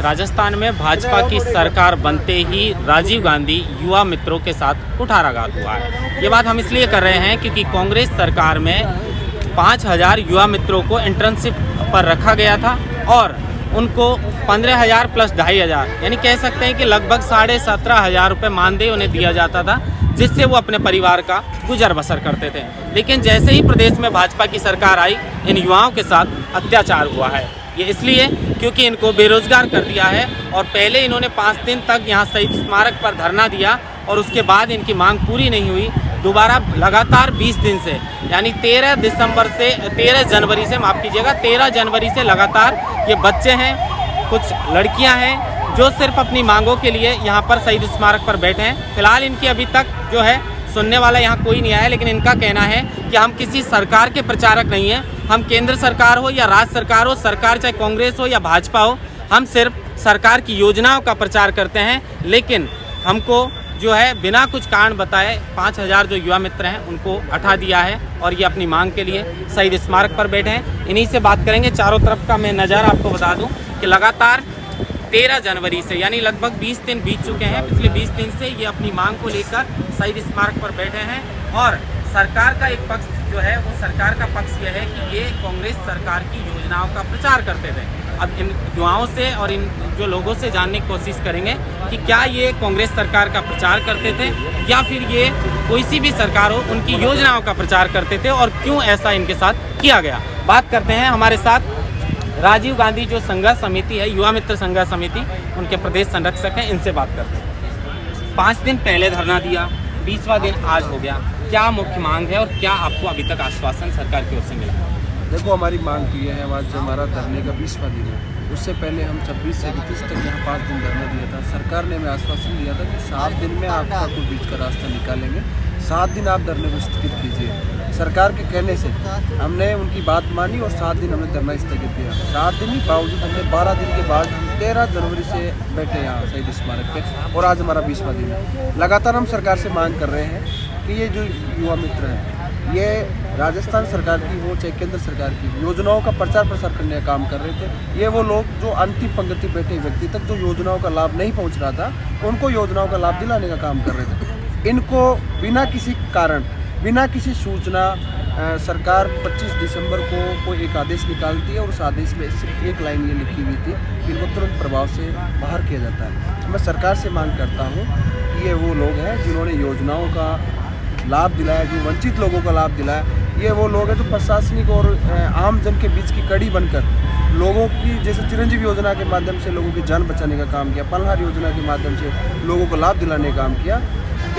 राजस्थान में भाजपा की सरकार बनते ही राजीव गांधी युवा मित्रों के साथ कुठाराघात हुआ है। ये बात हम इसलिए कर रहे हैं क्योंकि कांग्रेस सरकार में 5000 युवा मित्रों को इंटर्नशिप पर रखा गया था और उनको 15,000 प्लस 2,500 यानी कह सकते हैं कि लगभग 17,500 रुपये मानदेय उन्हें दिया जाता था, जिससे वो अपने परिवार का गुजर बसर करते थे। लेकिन जैसे ही प्रदेश में भाजपा की सरकार आई, इन युवाओं के साथ अत्याचार हुआ है। ये इसलिए क्योंकि इनको बेरोजगार कर दिया है और पहले इन्होंने 5 दिन तक यहाँ शहीद स्मारक पर धरना दिया और उसके बाद इनकी मांग पूरी नहीं हुई। दोबारा लगातार 20 दिन से यानी 13 जनवरी से माफ़ कीजिएगा 13 जनवरी से लगातार ये बच्चे हैं, कुछ लड़कियां हैं जो सिर्फ अपनी मांगों के लिए यहाँ पर शहीद स्मारक पर बैठे हैं। फिलहाल इनकी अभी तक जो है सुनने वाला यहाँ कोई नहीं आया, लेकिन इनका कहना है कि हम किसी सरकार के प्रचारक नहीं हैं। हम केंद्र सरकार हो या राज्य सरकार हो, सरकार चाहे कांग्रेस हो या भाजपा हो, हम सिर्फ सरकार की योजनाओं का प्रचार करते हैं। लेकिन हमको जो है बिना कुछ कारण बताए 5000 जो युवा मित्र हैं उनको हटा दिया है और ये अपनी मांग के लिए शहीद स्मारक पर बैठे हैं। इन्हीं से बात करेंगे। चारों तरफ का मैं नज़ारा आपको बता दूं कि लगातार 13 जनवरी से यानी लगभग 20 दिन बीत चुके हैं। पिछले 20 दिन से ये अपनी मांग को लेकर शहीद स्मारक पर बैठे हैं और सरकार का एक पक्ष जो है वो सरकार का पक्ष यह है कि ये कांग्रेस सरकार की योजनाओं का प्रचार करते थे। अब इन युवाओं से और इन जो लोगों से जानने की कोशिश करेंगे कि क्या ये कांग्रेस सरकार का प्रचार करते थे या फिर ये कोई सी भी सरकार हो उनकी योजनाओं का प्रचार करते थे और क्यों ऐसा इनके साथ किया गया। बात करते हैं हमारे साथ राजीव गांधी जो संघर्ष समिति है, युवा मित्र संघर्ष समिति, उनके प्रदेश संरक्षक हैं, इनसे बात करते हैं। 5 दिन पहले धरना दिया, 20वां दिन आज हो गया, क्या मुख्य मांग है और क्या आपको अभी तक आश्वासन सरकार की ओर से मिला? देखो, हमारी मांग तो ये है, आज हमारा धरने का 20वां दिन है। उससे पहले हम 26 से 31 तक यहाँ 5 दिन धरना दिया था। सरकार ने हमें आश्वासन दिया था कि 7 दिन में आपका कोई बीच का रास्ता निकालेंगे, 7 दिन आप धरने को स्थगित कीजिए। सरकार के कहने से हमने उनकी बात मानी और 7 दिन हमने धरना स्थगित किया। 7 दिन के बावजूद हमने 12 दिन के बाद 13 जनवरी से बैठे यहाँ शहीद स्मारक पे और आज हमारा 20वां दिन है। लगातार हम सरकार से मांग कर रहे हैं कि ये जो युवा मित्र हैं, ये राजस्थान सरकार की हो चाहे केंद्र सरकार की योजनाओं का प्रचार प्रसार करने का काम कर रहे थे। ये वो लोग जो अंतिम पंक्ति बैठे व्यक्ति तक जो योजनाओं का लाभ नहीं पहुंच रहा था, उनको योजनाओं का लाभ दिलाने का काम कर रहे थे। इनको बिना किसी कारण, बिना किसी सूचना सरकार 25 दिसंबर को कोई एक आदेश निकालती है और उस आदेश में सिर्फ एक लाइन ये लिखी हुई थी कि इनको तुरंत प्रभाव से बाहर किया जाता है। मैं सरकार से मांग करता हूँ कि ये वो लोग हैं जिन्होंने योजनाओं का लाभ दिलाया, जो वंचित लोगों का लाभ दिलाया। ये वो लोग हैं जो प्रशासनिक और आम जन के बीच की कड़ी बनकर लोगों की, जैसे चिरंजीवी योजना के माध्यम से लोगों की जान बचाने का काम किया, पल्हार योजना के माध्यम से लोगों को लाभ दिलाने का काम किया।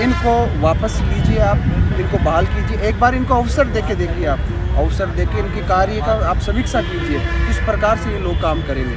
इनको वापस लीजिए, आप इनको बहाल कीजिए। एक बार इनको अवसर देके देखिए, आप अवसर देके इनके कार्य का आप समीक्षा कीजिए, किस प्रकार से ये लोग काम करेंगे।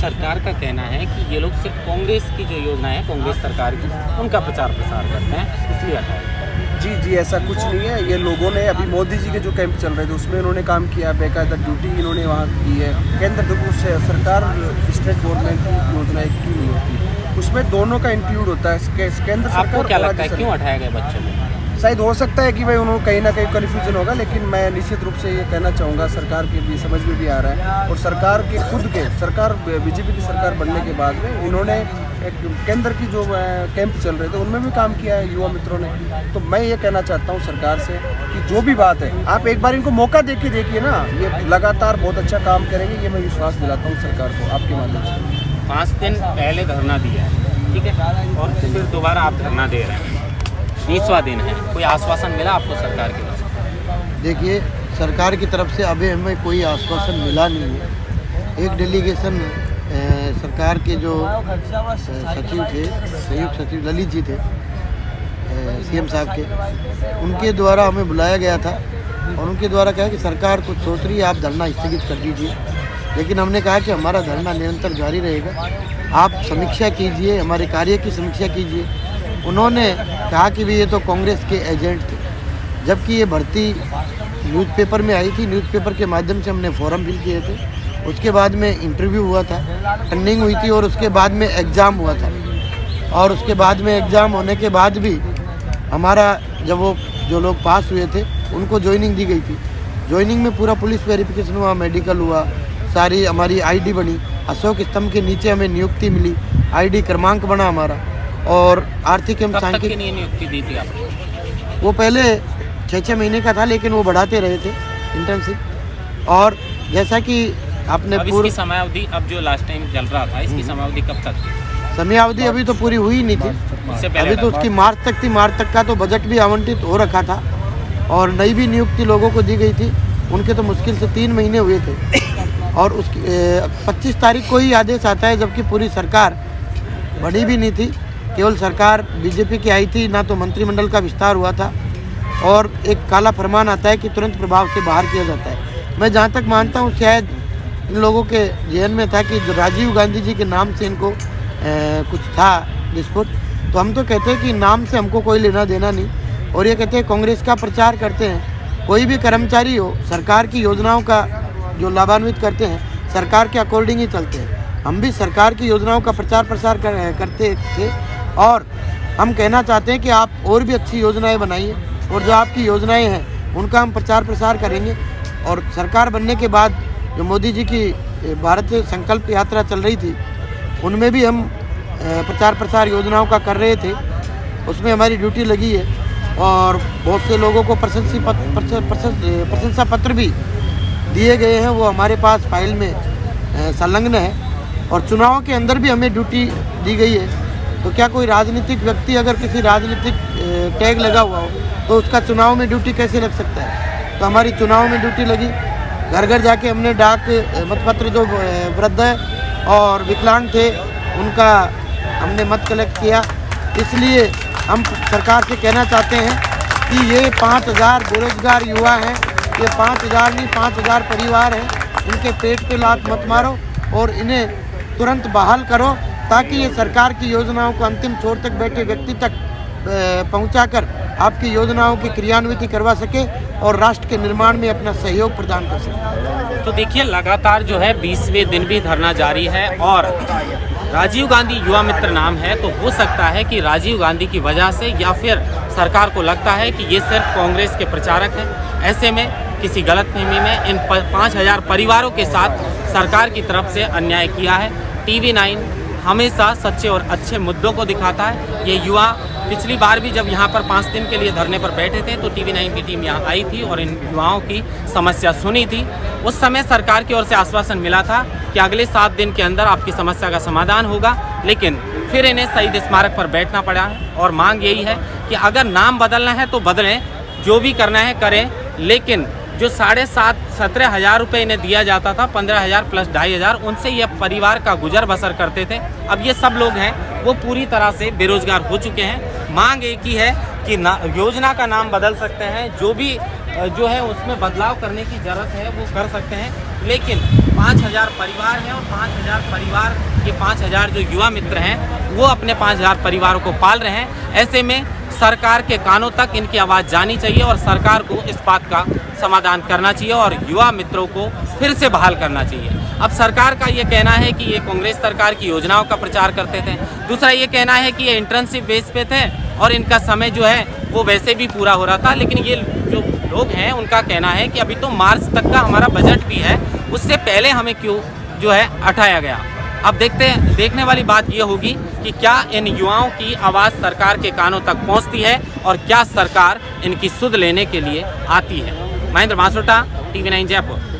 सरकार का कहना है कि ये लोग सिर्फ कांग्रेस की जो योजना है कांग्रेस सरकार की, उनका प्रचार प्रसार करते हैं, इसलिए हटाया। जी, ऐसा कुछ नहीं है। ये लोगों ने अभी मोदी जी के जो कैंप चल रहे थे उसमें इन्होंने काम किया, बेकायदा ड्यूटी इन्होंने वहाँ की है। केंद्र से सरकार स्टेट गवर्नमेंट की योजनाएं क्यों नहीं होती, उसमें दोनों का इंक्लूड होता है। केंद्र सरकार आपको क्या लगता है क्यों हटाया गया बच्चों को? शायद हो सकता है कि भाई उन्होंने कहीं ना कहीं कन्फ्यूजन होगा, लेकिन मैं निश्चित रूप से ये कहना चाहूँगा, सरकार के भी समझ में भी आ रहा है और सरकार के खुद के सरकार बीजेपी की सरकार बनने के बाद में इन्होंने एक केंद्र की जो कैंप चल रहे थे उनमें भी काम किया है युवा मित्रों ने। तो मैं ये कहना चाहता हूँ सरकार से कि जो भी बात है आप एक बार इनको मौका देखिए ना, ये लगातार बहुत अच्छा काम करेंगे, ये मैं विश्वास दिलाता हूँ सरकार को आपके माध्यम से। 5 दिन पहले धरना दिया है, ठीक है, और फिर दोबारा आप धरना दे रहे हैं, 20वां दिन है, कोई आश्वासन मिला आपको सरकार की तरफ से? देखिए, सरकार की तरफ से अभी हमें कोई आश्वासन मिला नहीं है। एक डेलीगेशन सरकार के जो सचिव थे, संयुक्त सचिव ललित जी थे सीएम साहब के, उनके द्वारा हमें बुलाया गया था और उनके द्वारा कहा कि सरकार कुछ सोच रही है, आप धरना स्थगित कर दीजिए। लेकिन हमने कहा कि हमारा धरना निरंतर जारी रहेगा, आप समीक्षा कीजिए, हमारे कार्य की समीक्षा कीजिए। उन्होंने कहा कि भी ये तो कांग्रेस के एजेंट थे, जबकि ये भर्ती न्यूज़पेपर में आई थी। न्यूज़पेपर के माध्यम से हमने फॉर्म फिल किए थे, उसके बाद में इंटरव्यू हुआ था, ट्रेनिंग हुई थी और उसके बाद में एग्ज़ाम हुआ था। और उसके बाद में एग्ज़ाम होने के बाद भी हमारा जब वो जो लोग पास हुए थे उनको ज्वाइनिंग दी गई थी। ज्वाइनिंग में पूरा पुलिस वेरिफिकेशन हुआ, मेडिकल हुआ, सारी हमारी आईडी बनी, अशोक स्तंभ के नीचे हमें नियुक्ति मिली, आईडी क्रमांक बना हमारा। और आर्थिक एवं कब तक सांख्यिकी की नियुक्ति दी थी आपने? वो पहले 6-6 महीने का था, लेकिन वो बढ़ाते रहे थे इंटर्नशिप। और जैसा कि आपने अब इसकी समयावधि, अब जो लास्ट टाइम चल रहा था, इसकी समयावधि कब तक थी? समयावधि अभी तो पूरी हुई नहीं थी, इससे पहले अभी तो उसकी मार्च तक थी। मार्च तक का तो बजट भी आवंटित हो रखा था और नई भी नियुक्ति लोगों को दी गई थी, उनके तो मुश्किल से 3 महीने हुए थे। और उसकी 25 तारीख को ही आदेश आता है, जबकि पूरी सरकार बनी भी नहीं थी, केवल सरकार बीजेपी की आई थी, ना तो मंत्रिमंडल का विस्तार हुआ था। और एक काला फरमान आता है कि तुरंत प्रभाव से बाहर किया जाता है। मैं जहाँ तक मानता हूँ शायद इन लोगों के जहन में था कि जो राजीव गांधी जी के नाम से इनको कुछ था डिस्प्यूट, तो हम तो कहते हैं कि नाम से हमको कोई लेना देना नहीं। और ये कहते हैं कांग्रेस का प्रचार करते हैं, कोई भी कर्मचारी हो सरकार की योजनाओं का जो लाभान्वित करते हैं, सरकार के अकॉर्डिंग ही चलते हैं। हम भी सरकार की योजनाओं का प्रचार प्रसार करते थे और हम कहना चाहते हैं कि आप और भी अच्छी योजनाएं बनाइए और जो आपकी योजनाएं हैं उनका हम प्रचार प्रसार करेंगे। और सरकार बनने के बाद जो मोदी जी की भारत संकल्प यात्रा चल रही थी, उनमें भी हम प्रचार प्रसार योजनाओं का कर रहे थे, उसमें हमारी ड्यूटी लगी है। और बहुत से लोगों को प्रशंसा पत्र भी दिए गए हैं, वो हमारे पास फाइल में संलग्न है। और चुनाव के अंदर भी हमें ड्यूटी दी गई है। तो क्या कोई राजनीतिक व्यक्ति अगर किसी राजनीतिक टैग लगा हुआ हो तो उसका चुनाव में ड्यूटी कैसे लग सकता है? तो हमारी चुनाव में ड्यूटी लगी। घर घर जाके हमने डाक मतपत्र, जो वृद्ध है और विकलांग थे, उनका हमने मत कलेक्ट किया। इसलिए हम सरकार से कहना चाहते हैं कि ये 5000 बेरोजगार युवा हैं, ये 5000 नहीं 5000 परिवार हैं, इनके पेट पे लात मत मारो और इन्हें तुरंत बहाल करो, ताकि ये सरकार की योजनाओं को अंतिम छोर तक बैठे व्यक्ति तक पहुंचाकर आपकी योजनाओं की क्रियान्विति करवा सके और राष्ट्र के निर्माण में अपना सहयोग प्रदान कर सके। तो देखिए, लगातार जो है 20वें दिन भी धरना जारी है और राजीव गांधी युवा मित्र नाम है, तो हो सकता है कि राजीव गांधी की वजह से या फिर सरकार को लगता है कि ये सिर्फ कांग्रेस के प्रचारक हैं। ऐसे में किसी गलतफहमी में इन 5000 परिवारों के साथ सरकार की तरफ से अन्याय किया है। TV9 हमेशा सच्चे और अच्छे मुद्दों को दिखाता है। ये युवा पिछली बार भी जब यहाँ पर 5 दिन के लिए धरने पर बैठे थे तो TV9 की टीम यहाँ आई थी और इन युवाओं की समस्या सुनी थी। उस समय सरकार की ओर से आश्वासन मिला था कि अगले 7 दिन के अंदर आपकी समस्या का समाधान होगा, लेकिन फिर इन्हें शहीद स्मारक पर बैठना पड़ा है। और मांग यही है कि अगर नाम बदलना है तो बदलें, जो भी करना है करें, लेकिन जो 17,500 रुपये इन्हें दिया जाता था, 15,000 प्लस 2,500, उनसे ये परिवार का गुजर बसर करते थे। अब ये सब लोग हैं वो पूरी तरह से बेरोजगार हो चुके हैं। मांग एक ही है कि योजना का नाम बदल सकते हैं, जो भी जो है उसमें बदलाव करने की ज़रूरत है वो कर सकते हैं, लेकिन 5000 परिवार हैं और 5000 परिवार, ये 5000 जो युवा मित्र हैं वो अपने 5000 परिवारों को पाल रहे हैं। ऐसे में सरकार के कानों तक इनकी आवाज़ जानी चाहिए और सरकार को इस बात का समाधान करना चाहिए और युवा मित्रों को फिर से बहाल करना चाहिए। अब सरकार का ये कहना है कि ये कांग्रेस सरकार की योजनाओं का प्रचार करते थे, दूसरा ये कहना है कि ये इंटर्नशिप बेस पे थे और इनका समय जो है वो वैसे भी पूरा हो रहा था, लेकिन ये जो लोग हैं उनका कहना है कि अभी तो मार्च तक का हमारा बजट भी है, उससे पहले हमें क्यों जो है हटाया गया। अब देखने वाली बात ये होगी कि क्या इन युवाओं की आवाज़ सरकार के कानों तक पहुंचती है और क्या सरकार इनकी सुध लेने के लिए आती है। महेंद्र मासोटा, TV9 जयपुर।